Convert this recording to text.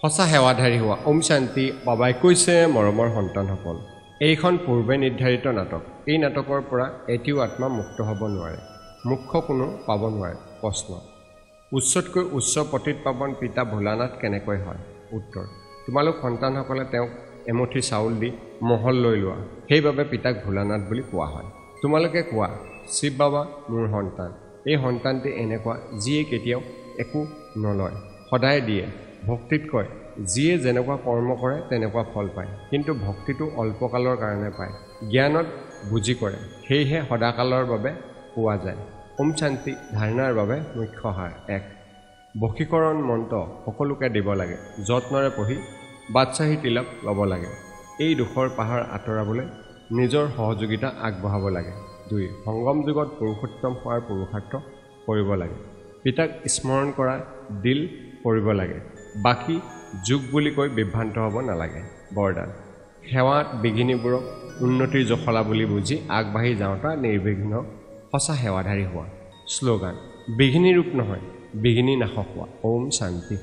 সঁচা সেৱাধাৰী হোৱা। ওম শান্তি। বাবাই কৈছে মৰমৰ সন্তানসকল, এইখন পূৰ্বে নিৰ্ধাৰিত নাটক। এই নাটকৰ পৰা এটিও আত্মা মুক্ত হ'ব নোৱাৰে, মুখ্য কোনো পাব নোৱাৰে। প্ৰশ্ন, উচ্চতকৈ উচ্চ পতিত পাৱন পিতা ভোলানাথ কেনেকৈ হয়? উত্তৰ, তোমালোক সন্তানসকলে তেওঁক এমুঠি চাউল দি মহল লৈ লোৱা, সেইবাবে পিতাক ভোলানাথ বুলি কোৱা হয়। তোমালোকে কোৱা, শিৱ বাবা মোৰ সন্তান। এই সন্তানটি এনেকুৱা যিয়ে কেতিয়াও একো নলয়, সদায় দিয়ে। ভক্তিত কয়, যিয়ে যেনেকুৱা কৰ্ম কৰে তেনেকুৱা ফল পায়, কিন্তু ভক্তিটো অল্পকালৰ কাৰণে পায়। জ্ঞানত বুজি কৰে, সেয়েহে সদাকালৰ বাবে পোৱা যায়। ওম শান্তি। ধাৰণাৰ বাবে মুখ্য সাৰ। 1. বশীকৰণ মন্ত্ৰ সকলোকে দিব লাগে। যত্নৰে পঢ়ি বাদশ্বাহী তিলক ল'ব লাগে। এই দুখৰ পাহাৰ আঁতৰাবলৈ নিজৰ সহযোগিতা আগবঢ়াব লাগে। 2. সংগম যুগত পুৰুষোত্তম হোৱাৰ পুৰুষাৰ্থ কৰিব লাগে। পিতাক স্মৰণ কৰা দিল কৰিব লাগে। বাকী যুগ বুলি কৈ বিভ্ৰান্ত হ'ব নালাগে। বৰদান, সেৱাত বিঘিনিবোৰক উন্নতিৰ জখলা বুলি বুজি আগবাঢ়ি যাওঁতা নিৰ্বিঘ্ন সঁচা সেৱাধাৰী হোৱা। শ্লোগান, বিঘিনি ৰূপ নহয়, বিঘিনি নাশক হোৱা। ওম শান্তি।